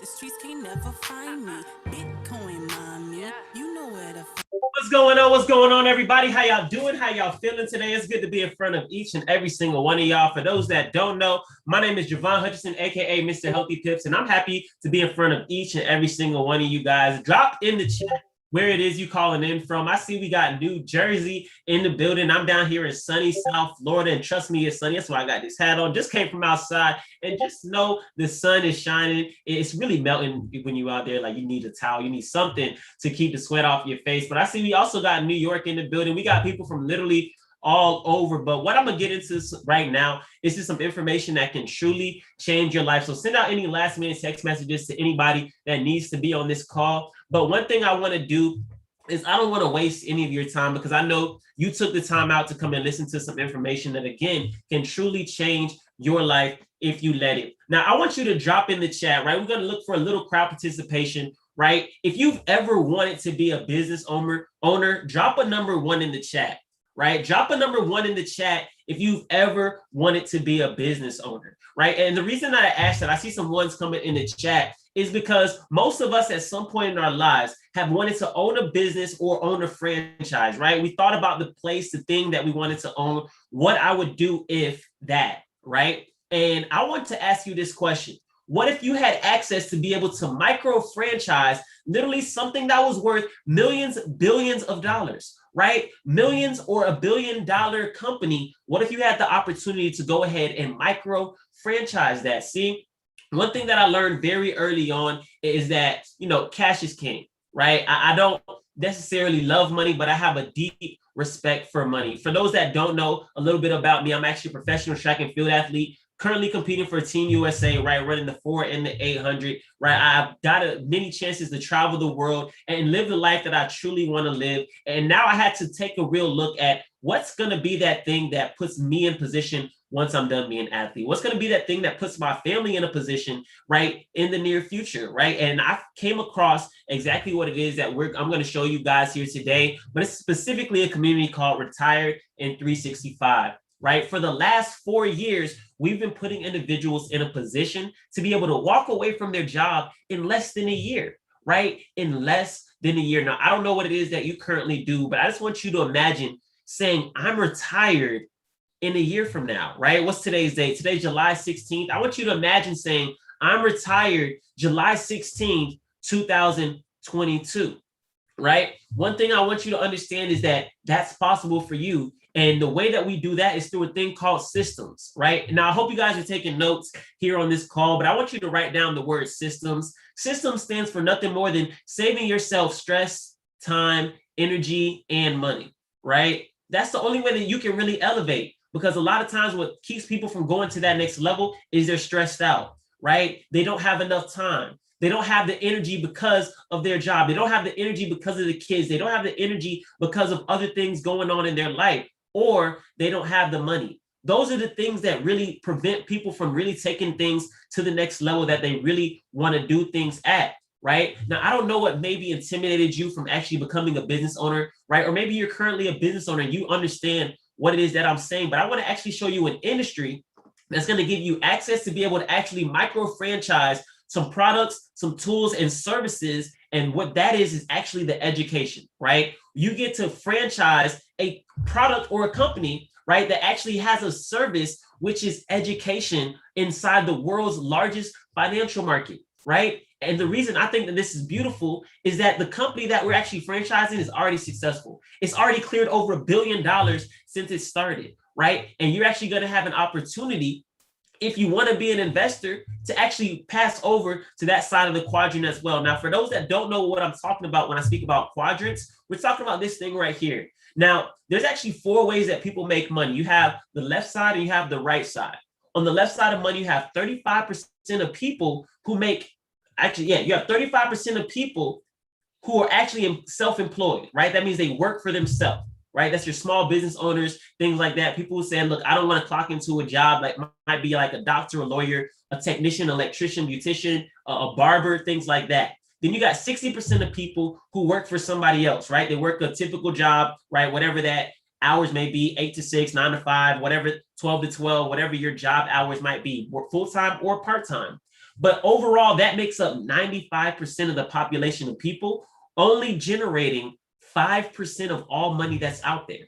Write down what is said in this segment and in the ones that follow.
The streets can't never find me. Bitcoin, mommy. You know where to find. What's going on? What's going on, everybody? How y'all doing? How y'all feeling today? It's good to be in front of each and every single one of y'all. For those that don't know, my name is Javon Hutchinson, aka Mr. Healthy Pips, and I'm happy to be in front of each and every single one of you guys. Drop in the chat where it is you calling in from. I see we got New Jersey in the building. I'm down here in sunny South Florida, and trust me, it's sunny. That's why I got this hat on. Just came from outside, and just know the sun is shining. It's really melting when you out there. Like, you need a towel, you need something to keep the sweat off your face. But I see we also got New York in the building. We got people from literally all over. But what I'm gonna get into right now is just some information that can truly change your life. So send out any last minute text messages to anybody that needs to be on this call. But one thing I want to do is I don't want to waste any of your time, because I know you took the time out to come and listen to some information that, again, can truly change your life if you let it. Now, I want you to drop in the chat, right? We're going to look for a little crowd participation, right? If you've ever wanted to be a business owner, drop a number 1 in the chat, right? Drop a number 1 in the chat if you've ever wanted to be a business owner, right? And the reason that I asked that, I see some ones coming in the chat, is because most of us at some point in our lives have wanted to own a business or own a franchise, right? We thought about the place, the thing that we wanted to own, what I would do if that, right? And I want to ask you this question. What if you had access to be able to micro franchise literally something that was worth millions, billions of dollars, right? Millions or $1 billion company. What if you had the opportunity to go ahead and micro franchise that? See, one thing that I learned very early on is that, cash is king, right? I don't necessarily love money, but I have a deep respect for money. For those that don't know a little bit about me, I'm actually a professional track and field athlete, currently competing for Team USA, right? Running the 4 and the 800, right? I've got many chances to travel the world and live the life that I truly want to live. And now I had to take a real look at what's going to be that thing that puts me in position once I'm done being an athlete. What's going to be that thing that puts my family in a position, right, in the near future, right? And I came across exactly what it is that I'm going to show you guys here today, but it's specifically a community called Retired in 365. Right? For the last 4 years, we've been putting individuals in a position to be able to walk away from their job in less than a year, right? In less than a year. Now, I don't know what it is that you currently do, but I just want you to imagine saying, I'm retired in a year from now, right? What's today's date? Today's July 16th. I want you to imagine saying, I'm retired July 16th, 2022, right? One thing I want you to understand is that that's possible for you. And the way that we do that is through a thing called systems, right? Now, I hope you guys are taking notes here on this call, but I want you to write down the word systems. Systems stands for nothing more than saving yourself stress, time, energy, and money, right? That's the only way that you can really elevate, because a lot of times what keeps people from going to that next level is they're stressed out, right? They don't have enough time. They don't have the energy because of their job. They don't have the energy because of the kids. They don't have the energy because of other things going on in their life, or they don't have the money. Those are the things that really prevent people from really taking things to the next level that they really want to do things at, right? Now, I don't know what maybe intimidated you from actually becoming a business owner, right? Or maybe you're currently a business owner and you understand what it is that I'm saying, but I want to actually show you an industry that's going to give you access to be able to actually micro franchise some products, some tools and services. And what that is actually the education, right? You get to franchise a product or a company, right, that actually has a service, which is education inside the world's largest financial market, right? And the reason I think that this is beautiful is that the company that we're actually franchising is already successful. It's already cleared over $1 billion since it started, right? And you're actually going to have an opportunity, if you want to be an investor, to actually pass over to that side of the quadrant as well. Now, for those that don't know what I'm talking about when I speak about quadrants, we're talking about this thing right here. Now, there's actually 4 ways that people make money. You have the left side and you have the right side. On the left side of money, you have 35% of people who make, you have 35% of people who are actually self-employed, right? That means they work for themselves, right? That's your small business owners, things like that. People who say, look, I don't want to clock into a job, like might be like a doctor, a lawyer, a technician, electrician, beautician, a barber, things like that. Then you got 60% of people who work for somebody else, right? They work a typical job, right? Whatever that hours may be, 8 to 6, 9 to 5, whatever, 12 to 12, whatever your job hours might be, full-time or part-time. But overall, that makes up 95% of the population of people, only generating 5% of all money that's out there.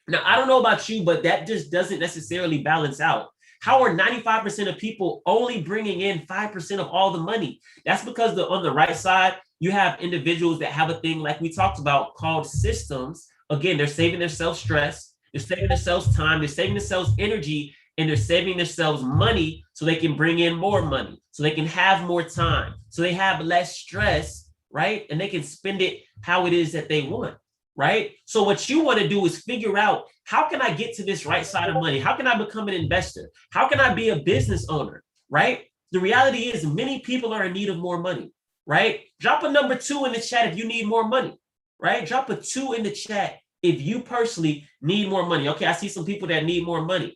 Now, I don't know about you, but that just doesn't necessarily balance out. How are 95% of people only bringing in 5% of all the money? That's because on the right side, you have individuals that have a thing like we talked about called systems. Again, they're saving themselves stress, they're saving themselves time, they're saving themselves energy, and they're saving themselves money so they can bring in more money, so they can have more time, so they have less stress, right? And they can spend it how it is that they want. Right? So what you want to do is figure out, how can I get to this right side of money? How can I become an investor? How can I be a business owner? Right? The reality is many people are in need of more money, right? Drop a number 2 in the chat if you need more money, right? Drop a 2 in the chat if you personally need more money. Okay, I see some people that need more money,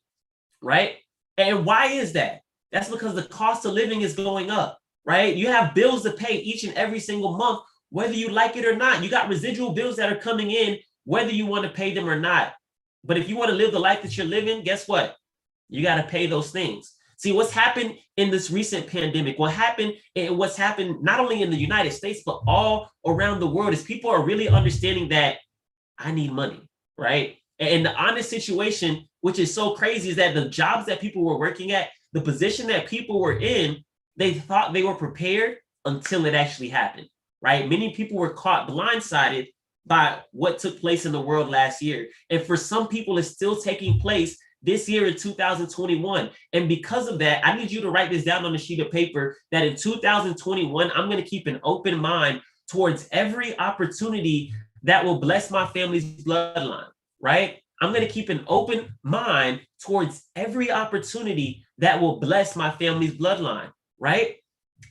right? And why is that? That's because the cost of living is going up, right? You have bills to pay each and every single month, whether you like it or not. You got residual bills that are coming in, whether you want to pay them or not. But if you want to live the life that you're living, guess what? You got to pay those things. See, what's happened in this recent pandemic, what's happened not only in the United States, but all around the world, is people are really understanding that I need money, right? And the honest situation, which is so crazy, is that the jobs that people were working at, the position that people were in, they thought they were prepared until it actually happened. Right? Many people were caught blindsided by what took place in the world last year. And for some people, it's still taking place this year in 2021. And because of that, I need you to write this down on a sheet of paper, that in 2021, I'm going to keep an open mind towards every opportunity that will bless my family's bloodline, right? I'm going to keep an open mind towards every opportunity that will bless my family's bloodline, right?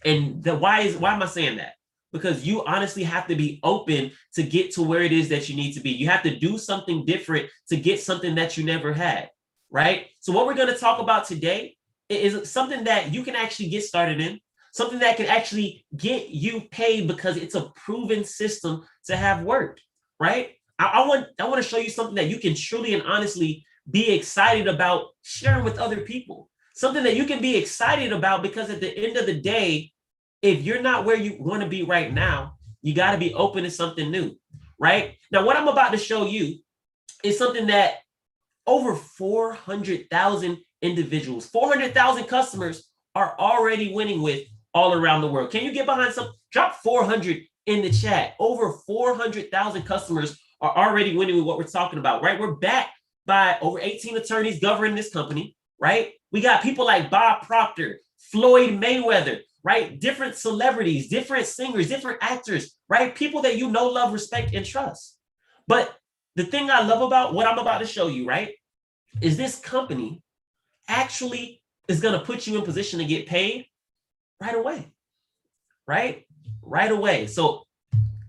And why am I saying that? Because you honestly have to be open to get to where it is that you need to be. You have to do something different to get something that you never had, right? So what we're going to talk about today is something that you can actually get started in, something that can actually get you paid because it's a proven system to have worked, right? I want to show you something that you can truly and honestly be excited about sharing with other people, something that you can be excited about, because at the end of the day, if you're not where you want to be right now, you got to be open to something new, right? Now, what I'm about to show you is something that over 400,000 individuals, 400,000 customers are already winning with all around the world. Can you get behind some? Drop 400 in the chat. Over 400,000 customers are already winning with what we're talking about, right? We're backed by over 18 attorneys governing this company, right? We got people like Bob Proctor, Floyd Mayweather, right? Different celebrities, different singers, different actors, right? People that you know, love, respect, and trust. But the thing I love about what I'm about to show you, right, is this company actually is going to put you in position to get paid right away, right? Right away. So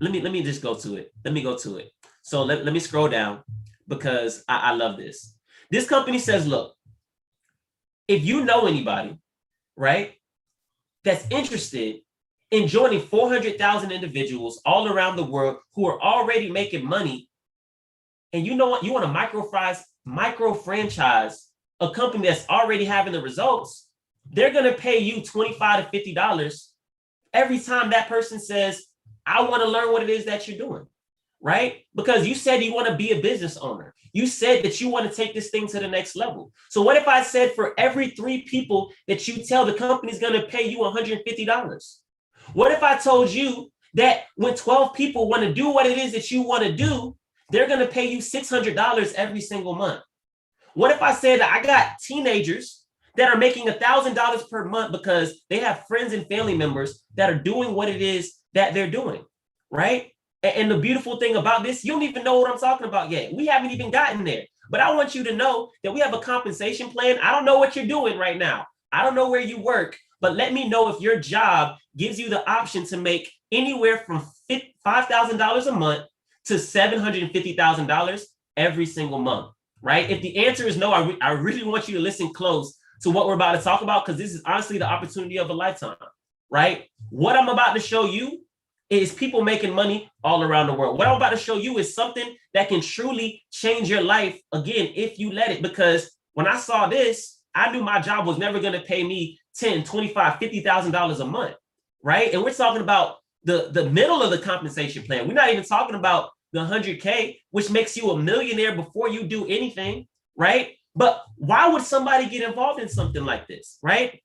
let me just go to it. Let me go to it. So let me scroll down, because I love this. This company says, look, if you know anybody, right, that's interested in joining 400,000 individuals all around the world who are already making money, and you know what, you want to micro franchise a company that's already having the results, they're going to pay you $25 to $50 every time that person says, I want to learn what it is that you're doing, right? Because you said you want to be a business owner. You said that you want to take this thing to the next level. So what if I said for every 3 people that you tell, the company's going to pay you $150? What if I told you that when 12 people want to do what it is that you want to do, they're going to pay you $600 every single month? What if I said that I got teenagers that are making $1,000 per month because they have friends and family members that are doing what it is that they're doing, right? And the beautiful thing about this, you don't even know what I'm talking about yet. We haven't even gotten there. But I want you to know that we have a compensation plan. I don't know what you're doing right now. I don't know where you work, but let me know if your job gives you the option to make anywhere from $5,000 a month to $750,000 every single month, right? If the answer is no, I really want you to listen close to what we're about to talk about, because this is honestly the opportunity of a lifetime, right? What I'm about to show you is people making money all around the world. What I'm about to show you is something that can truly change your life, again, if you let it. Because when I saw this, I knew my job was never going to pay me $10, $25, $50,000 a month, right? And we're talking about the middle of the compensation plan. We're not even talking about the 100K, which makes you a millionaire before you do anything, right? But why would somebody get involved in something like this, right?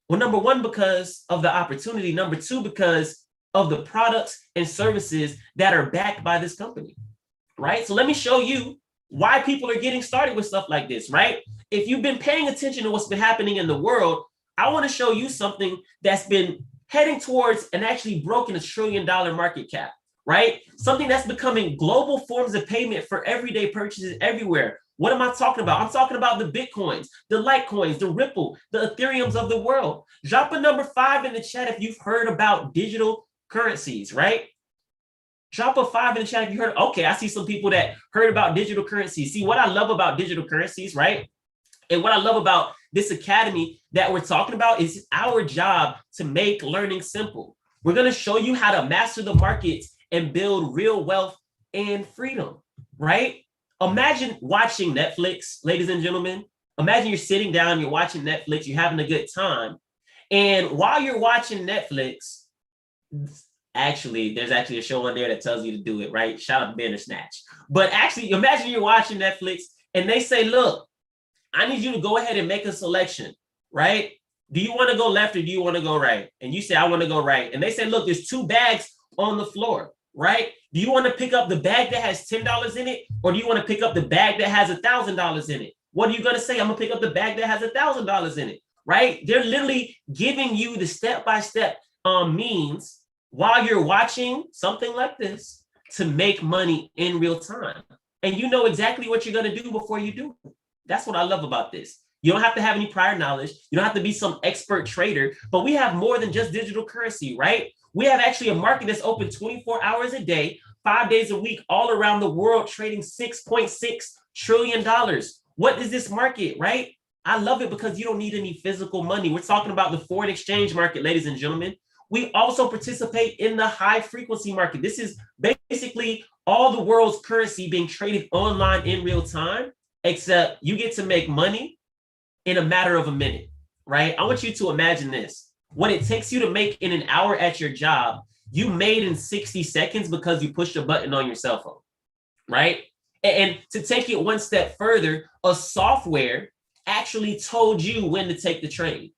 Well, number one, because of the opportunity. Number two, because of the products and services that are backed by this company, right? So let me show you why people are getting started with stuff like this, right? If you've been paying attention to what's been happening in the world, I want to show you something that's been heading towards and actually broken $1 trillion market cap, right? Something that's becoming global forms of payment for everyday purchases everywhere. What am I talking about? I'm talking about the Bitcoins, the Litecoins, the Ripple, the Ethereums of the world. Drop a number 5 in the chat if you've heard about digital currencies, right? Drop a 5 in the chat if you heard. Okay, I see some people that heard about digital currencies. See, what I love about digital currencies, right? And what I love about this academy that we're talking about is our job to make learning simple. We're going to show you how to master the markets and build real wealth and freedom, right? Imagine watching Netflix, ladies and gentlemen. Imagine you're sitting down, you're watching Netflix, you're having a good time. And while you're watching Netflix, there's actually a show on there that tells you to do it, right? Shout out to Bandersnatch. But actually, imagine you're watching Netflix and they say, look, I need you to go ahead and make a selection, right? Do you want to go left or do you want to go right? And you say, I want to go right. And they say, look, there's 2 bags on the floor, right? Do you want to pick up the bag that has $10 in it? Or do you want to pick up the bag that has $1,000 in it? What are you going to say? I'm going to pick up the bag that has $1,000 in it, right? They're literally giving you the step-by-step means while you're watching something like this to make money in real time. And you know exactly what you're going to do before you do it. That's what I love about this. You don't have to have any prior knowledge. You don't have to be some expert trader, but we have more than just digital currency, right? We have actually a market that's open 24 hours a day, 5 days a week, all around the world, trading $6.6 trillion. What is this market, right? I love it because you don't need any physical money. We're talking about the foreign exchange market, ladies and gentlemen. We also participate in the high frequency market. This is basically all the world's currency being traded online in real time, except you get to make money in a matter of a minute, right? I want you to imagine this. What it takes you to make in an hour at your job, you made in 60 seconds because you pushed a button on your cell phone, right? And to take it one step further, a software actually told you when to take the train.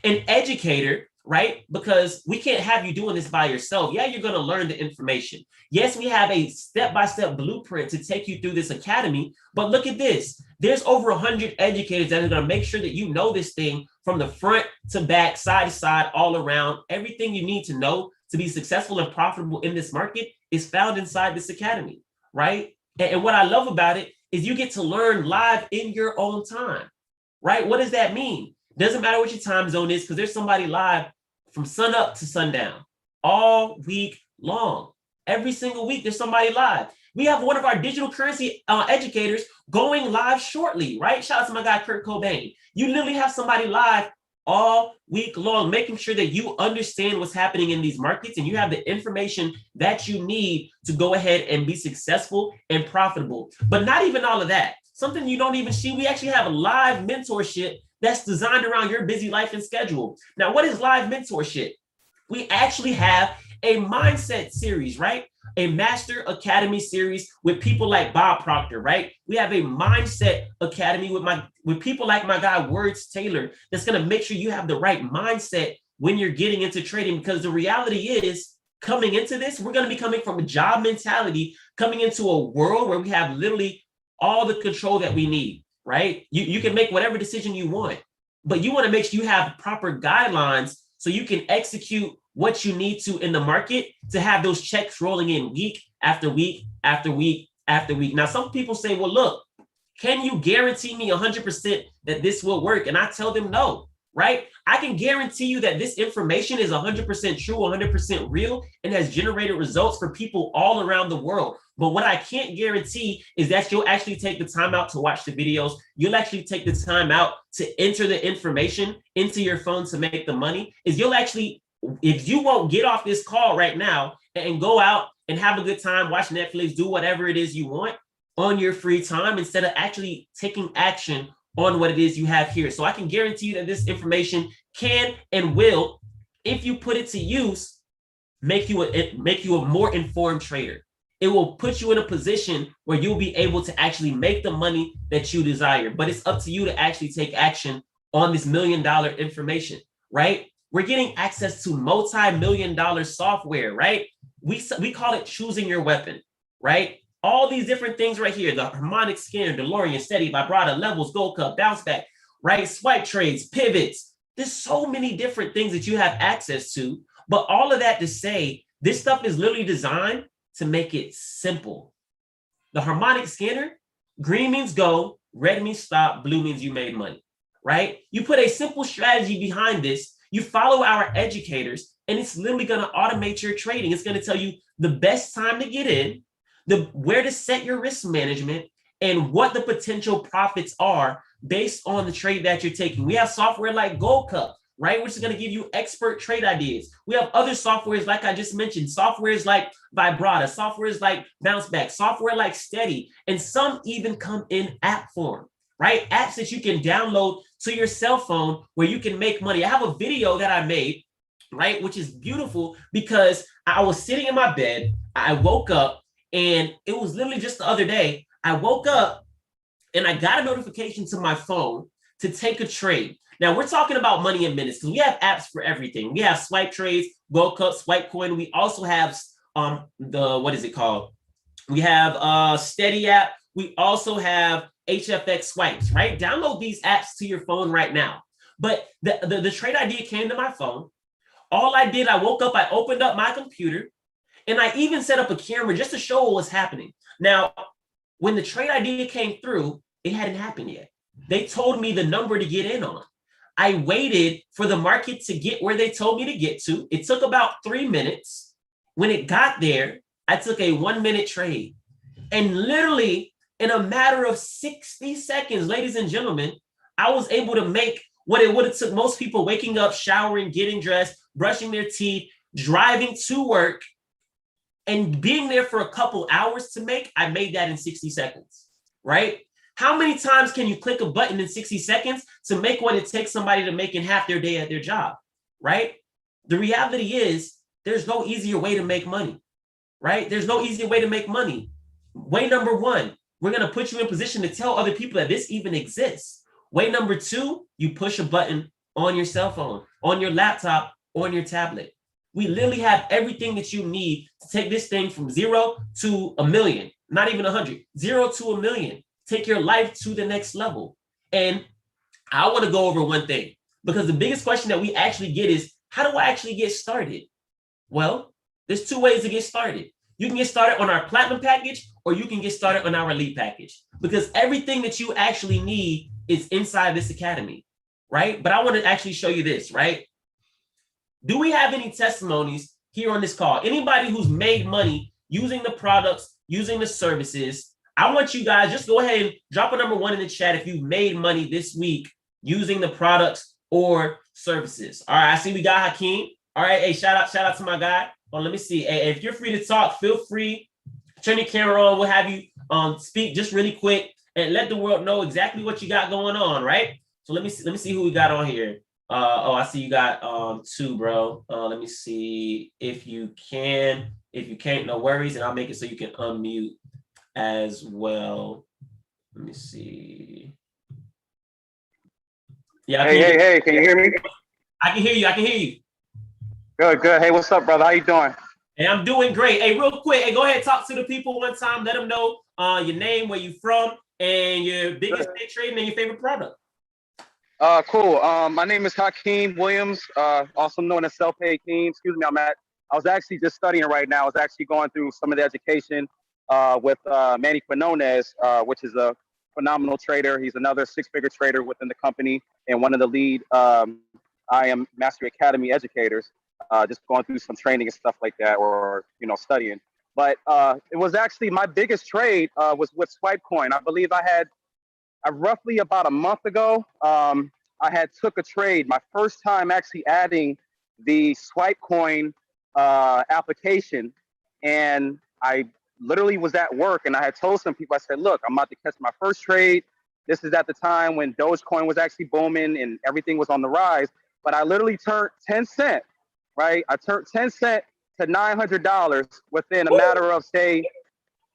An educator, right? Because we can't have you doing this by yourself. Yeah, you're going to learn the information. Yes, we have a step-by-step blueprint to take you through this academy, but look at this. There's over 100 educators that are going to make sure that you know this thing from the front to back, side to side, all around. Everything you need to know to be successful and profitable in this market is found inside this academy, right? And what I love about it is you get to learn live in your own time, right? What does that mean? Doesn't matter what your time zone is because there's somebody live from sun up to sundown all week long. Every single week, there's somebody live. We have one of our digital currency educators going live shortly, right? Shout out to my guy, Kurt Cobain. You literally have somebody live all week long, making sure that you understand what's happening in these markets and you have the information that you need to go ahead and be successful and profitable. But not even all of that. Something you don't even see, we actually have a live mentorship that's designed around your busy life and schedule. Now, what is live mentorship? We actually have a mindset series, right? A Master Academy series with people like Bob Proctor, right? We have a mindset academy with people like my guy Words Taylor that's going to make sure you have the right mindset when you're getting into trading, because the reality is coming into this, we're going to be coming from a job mentality, coming into a world where we have literally all the control that we need, right? You can make whatever decision you want, but you want to make sure you have proper guidelines so you can execute what you need to in the market to have those checks rolling in week after week after week after week. Now, some people say, well, look, can you guarantee me 100% that this will work? And I tell them no, right? I can guarantee you that this information is 100% true, 100% real, and has generated results for people all around the world. But what I can't guarantee is that you'll actually take the time out to watch the videos. You'll actually take the time out to enter the information into your phone to make the money. If you won't get off this call right now and go out and have a good time, watch Netflix, do whatever it is you want on your free time instead of actually taking action on what it is you have here. So I can guarantee you that this information can and will, if you put it to use, make you a more informed trader. It will put you in a position where you'll be able to actually make the money that you desire. But it's up to you to actually take action on this $1 million information, right? We're getting access to multi-million-dollar software, right? We call it choosing your weapon, right? All these different things right here, the harmonic scanner, DeLorean, steady, vibrata, levels, gold cup, bounce back, right? Swipe trades, pivots. There's so many different things that you have access to. But all of that to say, this stuff is literally designed to make it simple. The harmonic scanner, green means go, red means stop, blue means you made money, right? You put a simple strategy behind this, you follow our educators, and it's literally going to automate your trading. It's going to tell you the best time to get in, where to set your risk management, and what the potential profits are based on the trade that you're taking. We have software like Gold Cup, right? Which is going to give you expert trade ideas. We have other softwares, like I just mentioned, softwares like Vibrata, softwares like Bounce Back, software like Steady, and some even come in app form, right? Apps that you can download to your cell phone where you can make money. I have a video that I made, right, which is beautiful because I was sitting in my bed, I woke up, and it was literally just the other day, I woke up and I got a notification to my phone to take a trade. Now we're talking about money in minutes because we have apps for everything. We have swipe trades, Gold Cup, swipe coin. We also have what is it called? We have Steady app. We also have HFX swipes, right? Download these apps to your phone right now. But the trade idea came to my phone. All I did, I woke up, I opened up my computer, and I even set up a camera just to show what was happening. Now, when the trade idea came through, it hadn't happened yet. They told me the number to get in on. I waited for the market to get where they told me to get to. It took about 3 minutes. When it got there, I took a 1 minute trade. And literally in a matter of 60 seconds, ladies and gentlemen, I was able to make what it would have took most people waking up, showering, getting dressed, brushing their teeth, driving to work, and being there for a couple hours to make. I made that in 60 seconds, right? How many times can you click a button in 60 seconds to make what it takes somebody to make in half their day at their job, right? The reality is there's no easier way to make money, right? There's no easier way to make money. Way number one, we're going to put you in position to tell other people that this even exists. Way number two, you push a button on your cell phone, on your laptop, on your tablet. We literally have everything that you need to take this thing from 0 to 1 million, not even 100, 0 to 1 million. Take your life to the next level. And I want to go over one thing, because the biggest question that we actually get is, how do I actually get started? Well, there's 2 ways to get started. You can get started on our platinum package, or you can get started on our elite package, because everything that you actually need is inside this academy, right? But I want to actually show you this, right? Do we have any testimonies here on this call? Anybody who's made money using the products, using the services? I want you guys, just go ahead and drop a number 1 in the chat if you've made money this week using the products or services. All right, I see we got Hakeem. All right, hey, shout out to my guy. Well, let me see. Hey, if you're free to talk, feel free. Turn your camera on. We'll have you speak just really quick and let the world know exactly what you got going on, right? So let me see who we got on here. I see you got 2, bro. Let me see if you can. If you can't, no worries, and I'll make it so you can unmute as well. Let me see. Yeah. Hey, can you hear me? I can hear you. Good. Hey, what's up, brother? How you doing? Hey, I'm doing great. Hey, real quick, hey, go ahead and talk to the people one time. Let them know your name, where you from, and your biggest day trading and your favorite product. Cool. My name is Hakeem Williams, also known as Self-Paid Keem. Excuse me, I was actually just studying right now. I was actually going through some of the education with Manny Quinones, which is a phenomenal trader. He's another 6-figure trader within the company and one of the lead I am Mastery Academy educators. Just going through some training and stuff like that, or studying. But it was actually my biggest trade was with Swipecoin. I believe I roughly about a month ago, I had took a trade, my first time actually adding the Swipecoin application, and I literally was at work, and I had told some people, I said, look, I'm about to catch my first trade. This is at the time when Dogecoin was actually booming and everything was on the rise. but I literally turned 10 cents, right? I turned 10 cents to $900 within a matter of,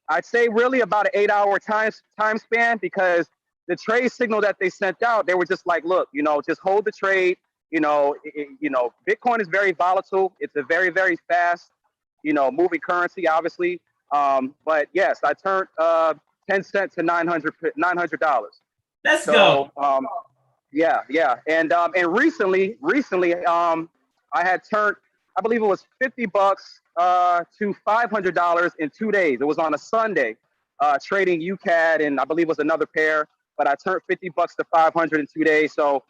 I'd say really about an 8-hour time span, because the trade signal that they sent out, they were just like, look, just hold the trade. Bitcoin is very volatile. It's a very, very fast, moving currency, obviously. But yes, I turned 10 cents to $900. Let's go. Yeah. And recently, I had turned, I believe it was $50 to $500 in 2 days. It was on a Sunday, trading UCAD, and I believe it was another pair. But I turned $50 to $500 in 2 days. So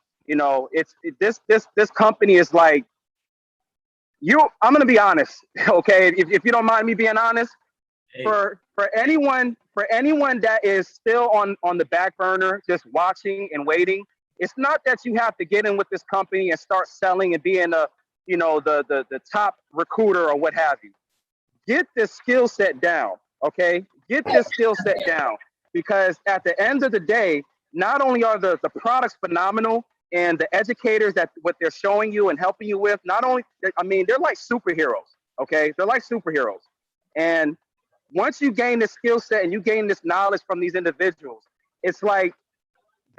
this company is like, I'm gonna be honest, okay? If you don't mind me being honest, hey. For anyone that is still on the back burner, just watching and waiting, it's not that you have to get in with this company and start selling and being the top recruiter or what have you. Get this skill set down, okay? Get this skill set down, because at the end of the day, not only are the products phenomenal, and the educators that what they're showing you and helping you with, not only, I mean, they're like superheroes, okay? They're like superheroes. And once you gain this skill set and you gain this knowledge from these individuals, it's like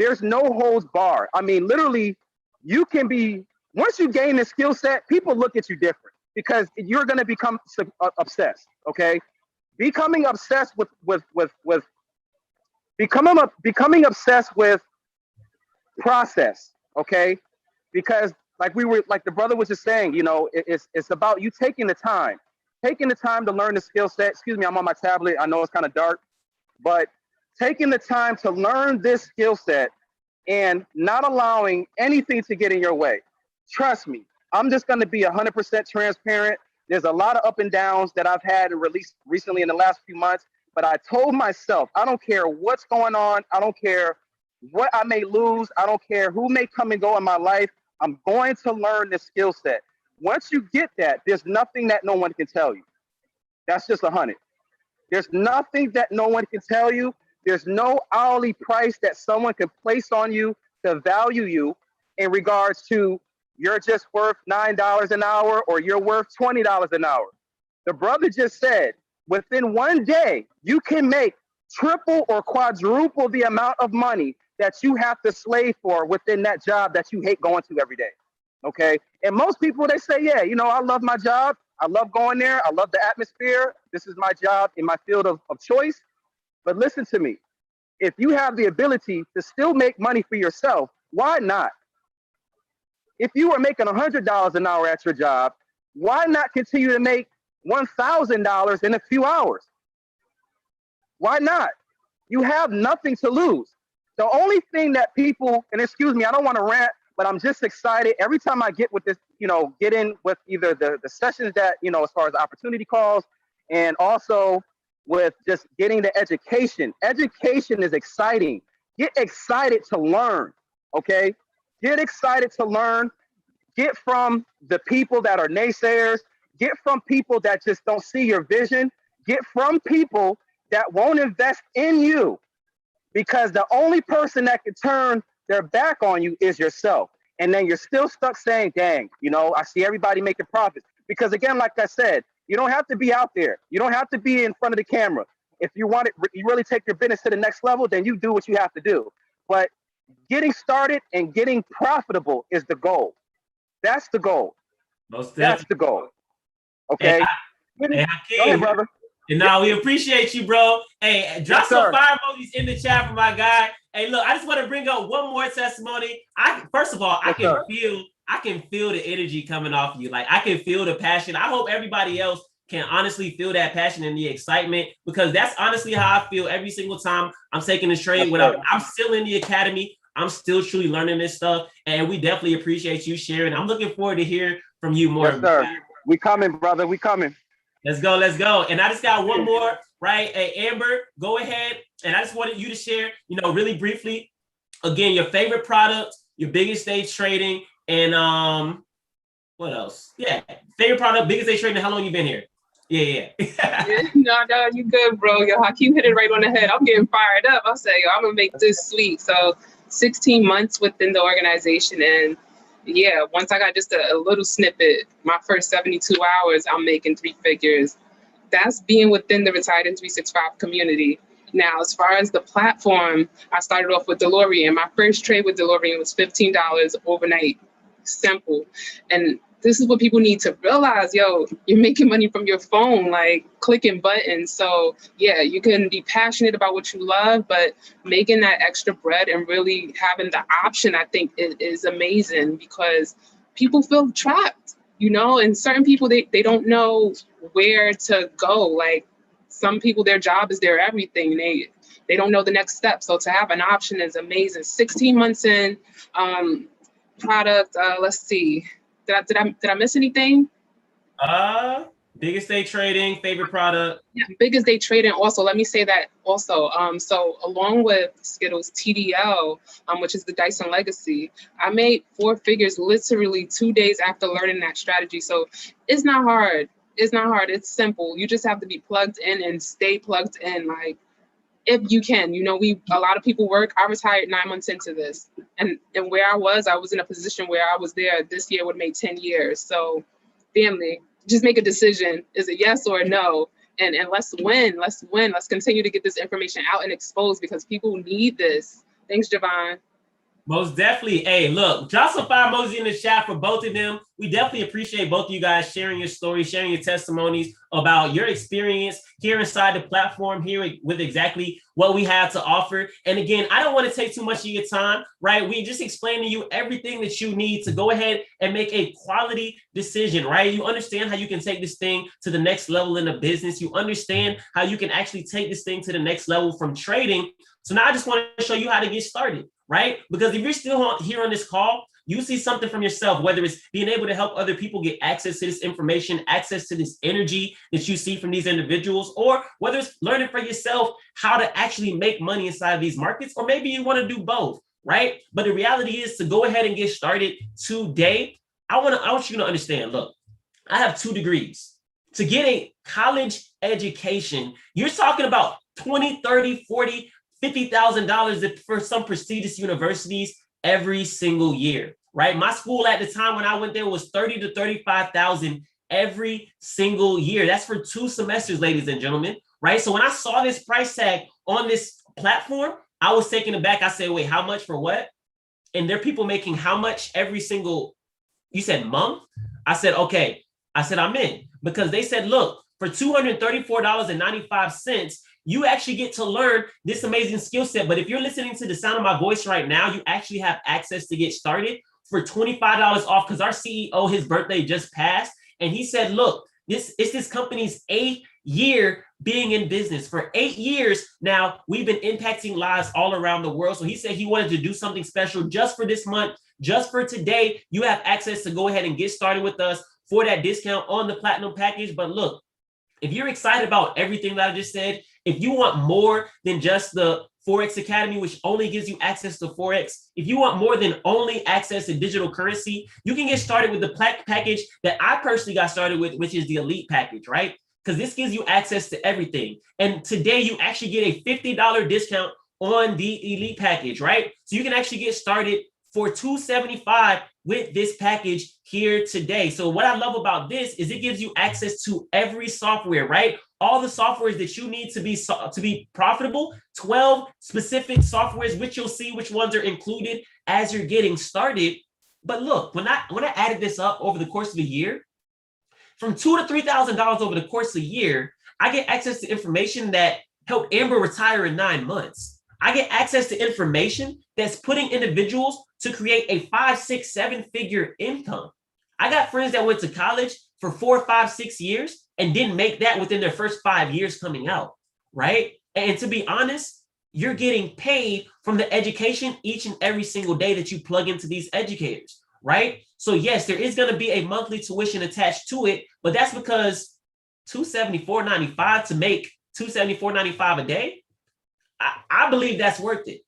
there's no holds bar. I mean, literally, you can be, once you gain this skill set, people look at you different, because you're going to become obsessed, okay? Becoming obsessed with becoming obsessed with process, okay? Because like the brother was just saying, it's about you taking the time to learn the skill set. Excuse me, I'm on my tablet. I know it's kind of dark, but taking the time to learn this skill set and not allowing anything to get in your way. Trust me, I'm just going to be 100% transparent. There's a lot of up and downs that I've had and released recently in the last few months, but I told myself, I don't care what's going on. I don't care what I may lose. I don't care who may come and go in my life. I'm going to learn this skill set. Once you get that, there's nothing that no one can tell you. That's just 100. There's nothing that no one can tell you. There's no hourly price that someone can place on you to value you in regards to you're just worth $9 an hour or you're worth $20 an hour. The brother just said, within 1 day, you can make triple or quadruple the amount of money that you have to slave for within that job that you hate going to every day, okay? And most people, they say, yeah, I love my job. I love going there. I love the atmosphere. This is my job in my field of choice. But listen to me. If you have the ability to still make money for yourself, why not? If you are making $100 an hour at your job, why not continue to make $1,000 in a few hours? Why not? You have nothing to lose. The only thing that people, and excuse me, I don't want to rant, but I'm just excited every time I get with this, get in with either the sessions that, as far as opportunity calls, and also with just getting the education. Education is exciting. Get excited to learn, okay? Get excited to learn. Get from the people that are naysayers. Get from people that just don't see your vision. Get from people that won't invest in you, because the only person that can turn their back on you is yourself. And then you're still stuck saying, dang, I see everybody making profits. Because again, like I said, you don't have to be out there. You don't have to be in front of the camera. If you want it, you really take your business to the next level, then you do what you have to do. But getting started and getting profitable is the goal. That's the goal. Most definitely. That's the goal. Okay. Hey, go ahead, brother. And now we appreciate you, bro. Hey, drop some fire emojis in the chat for my guy. Hey, look, I just want to bring up one more testimony. First of all, I can feel the energy coming off you. Like, I can feel the passion. I hope everybody else can honestly feel that passion and the excitement, because that's honestly how I feel every single time I'm taking this trade. When I'm still in the academy, I'm still truly learning this stuff, and we definitely appreciate you sharing. I'm looking forward to hearing from you more. Yes, sir. We coming, brother. We coming. Let's go. And I just got one more, right? Hey, Amber, go ahead. And I just wanted you to share, really briefly, again, your favorite product, your biggest stage trading, and what else? Yeah, favorite product, biggest stage trading, how long you been here? Yeah. No, you good, bro. Yo, Hakeem hit it right on the head. I'm getting fired up. I say, I'm gonna make this sweet. So 16 months within the organization, and yeah, once I got just a little snippet, my first 72 hours, I'm making 3 figures. That's being within the Retired in 365 community. Now, as far as the platform, I started off with DeLorean. My first trade with DeLorean was $15 overnight. Simple. And this is what people need to realize. Yo, you're making money from your phone, like clicking buttons. So yeah, you can be passionate about what you love, but making that extra bread and really having the option, I think is amazing, because people feel trapped, and certain people, they don't know where to go. Like some people, their job is their everything. They don't know the next step. So to have an option is amazing. 16 months in, product, let's see. Did I miss anything? Biggest day trading, favorite product. Yeah, biggest day trading. Also, let me say that also. So along with Skittles TDL, which is the Dyson Legacy, I made 4 figures literally 2 days after learning that strategy. So it's not hard. It's not hard. It's simple. You just have to be plugged in and stay plugged in. Like, if you can, a lot of people work. I retired 9 months into this, and where I was in a position where I was there this year would make 10 years. So family, just make a decision. Is it yes or no? And let's win. Let's continue to get this information out and exposed, because people need this. Thanks, Javon. Most definitely. Hey, look, drop some fire emoji in the chat for both of them. We definitely appreciate both of you guys sharing your stories, sharing your testimonies about your experience here inside the platform, here with exactly what we have to offer. And again, I don't want to take too much of your time, right? We just explained to you everything that you need to go ahead and make a quality decision, right? You understand how you can take this thing to the next level in the business. You understand how you can actually take this thing to the next level from trading. So now I just want to show you how to get started, right? Because if you're still here on this call, you see something from yourself, whether it's being able to help other people get access to this information, access to this energy that you see from these individuals, or whether it's learning for yourself how to actually make money inside of these markets, or maybe you want to do both, right? But the reality is to go ahead and get started today. I want you to understand, look, I have 2 degrees. To get a college education, you're talking about $20, $30, $40, $50,000 for some prestigious universities every single year, right? My school at the time when I went there was $30,000 to $35,000 every single year. That's for 2 semesters, ladies and gentlemen, right? So when I saw this price tag on this platform, I was taken aback. I said, wait, how much for what? And there are people making how much every single, you said month? I said, okay. I said, I'm in, because they said, look, for $234.95, you actually get to learn this amazing skill set. But if you're listening to the sound of my voice right now, you actually have access to get started for $25 off, because our CEO, his birthday just passed. And he said, look, this is this company's 8th year being in business. For 8 years now, we've been impacting lives all around the world. So he said he wanted to do something special just for this month, just for today. You have access to go ahead and get started with us for that discount on the platinum package. But look, if you're excited about everything that I just said, if you want more than just the Forex Academy, which only gives you access to Forex, if you want more than only access to digital currency, you can get started with the package that I personally got started with, which is the Elite package, right? Because this gives you access to everything. And today you actually get a $50 discount on the Elite package, right? So you can actually get started for $275 with this package here today. So what I love about this is it gives you access to every software, right? All the softwares that you need to be profitable, 12 specific softwares, which you'll see which ones are included as you're getting started. But look, when I added this up over the course of a year, from $2,000 to $3,000 over the course of a year, I get access to information that helped Amber retire in 9 months. I get access to information that's putting individuals to create a 5, 6, 7-figure income. I got friends that went to college for 4, 5, 6 years and didn't make that within their first 5 years coming out, right? And to be honest, you're getting paid from the education each and every single day that you plug into these educators, right? So yes, there is going to be a monthly tuition attached to it, but that's because $274.95 to make $274.95 a day, I believe that's worth it.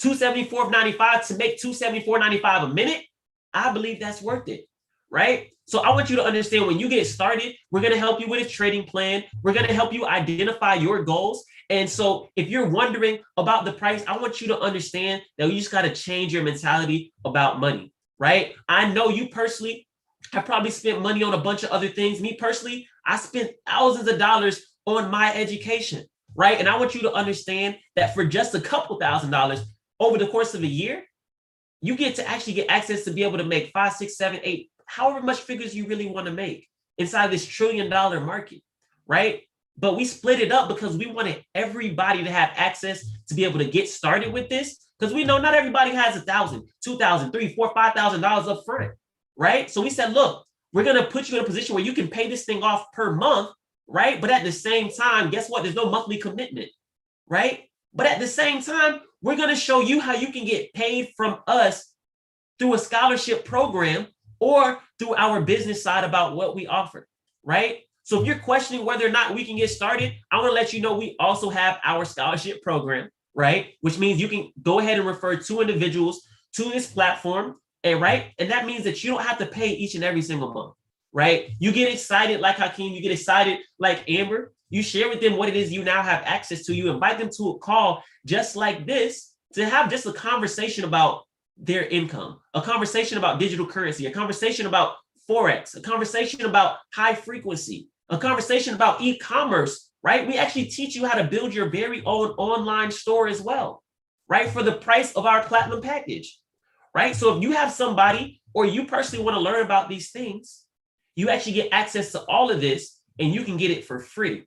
$274.95 to make $274.95 a minute, I believe that's worth it, right? So I want you to understand, when you get started, we're going to help you with a trading plan. We're going to help you identify your goals. And so if you're wondering about the price, I want you to understand that you just got to change your mentality about money, right? I know you personally have probably spent money on a bunch of other things. Me personally, I spent thousands of dollars on my education, right? And I want you to understand that for just a couple $1,000 over the course of a year, you get to actually get access to be able to make 5, 6, 7, 8, however much figures you really want to make inside this $1 trillion market, right? But we split it up because we wanted everybody to have access to be able to get started with this, because we know not everybody has $1,000, $2,000, $3,000, $4,000, $5,000 up front, right? So we said, look, we're gonna put you in a position where you can pay this thing off per month, right? But at the same time, guess what? There's no monthly commitment, right? But at the same time, we're gonna show you how you can get paid from us through a scholarship program or through our business side about what we offer, right? So if you're questioning whether or not we can get started, I want to let you know we also have our scholarship program, right? Which means you can go ahead and refer 2 individuals to this platform, and right? And that means that you don't have to pay each and every single month, right? You get excited like Hakeem, you get excited like Amber, you share with them what it is you now have access to, you invite them to a call just like this to have just a conversation about their income, a conversation about digital currency, a conversation about Forex, a conversation about high frequency, a conversation about e-commerce, right? We actually teach you how to build your very own online store as well, right? For the price of our platinum package, right? So if you have somebody or you personally want to learn about these things, you actually get access to all of this and you can get it for free,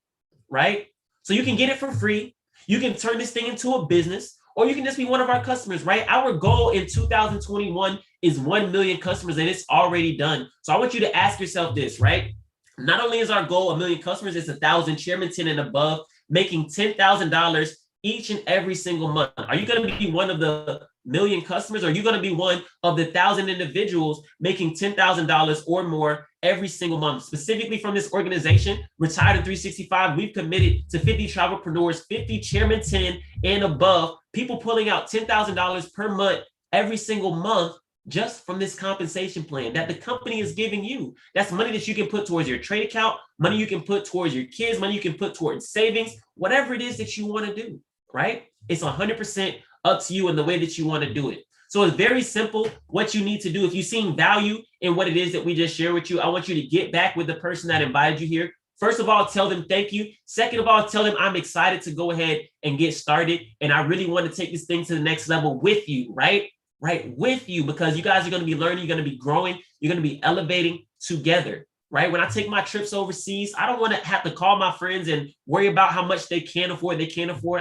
right? So you can get it for free. You can turn this thing into a business, or you can just be one of our customers, right? Our goal in 2021 is 1 million customers, and it's already done. So I want you to ask yourself this, right? Not only is our goal 1 million customers, it's 1,000 chairman 10 and above, making $10,000 each and every single month. Are you going to be one of the million customers, or are you going to be one of the 1,000 individuals making $10,000 or more every single month? Specifically from this organization, Retired in 365, we've committed to 50 travelpreneurs, 50 chairman 10 and above, people pulling out $10,000 per month every single month just from this compensation plan that the company is giving you. That's money that you can put towards your trade account, money you can put towards your kids, money you can put towards savings, whatever it is that you want to do, right? It's 100% up to you in the way that you want to do it. So it's very simple what you need to do. If you've seen value in what it is that we just shared with you, I want you to get back with the person that invited you here. First of all, tell them thank you. Second of all, tell them I'm excited to go ahead and get started. And I really want to take this thing to the next level with you, right? Right, with you, because you guys are going to be learning, you're going to be growing, you're going to be elevating together, right? When I take my trips overseas, I don't want to have to call my friends and worry about how much they can afford,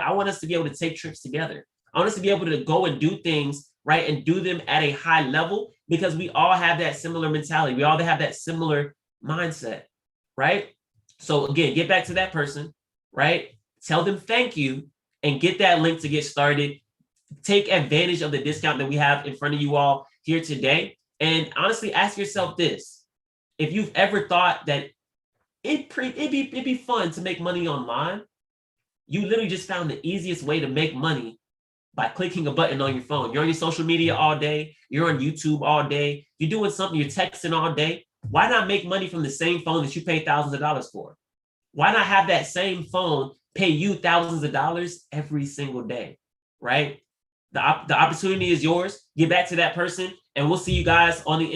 I want us to be able to take trips together. I want us to be able to go and do things, right? And do them at a high level, because we all have that similar mentality. We all have that similar mindset, right? So again, get back to that person, right? Tell them thank you and get that link to get started. Take advantage of the discount that we have in front of you all here today. And honestly, ask yourself this. If you've ever thought that it'd be fun to make money online, you literally just found the easiest way to make money by clicking a button on your phone. You're on your social media all day. You're on YouTube all day. You're doing something, you're texting all day. Why not make money from the same phone that you pay thousands of dollars for? Why not have that same phone pay you thousands of dollars every single day, right? The opportunity is yours. Get back to that person, and we'll see you guys on the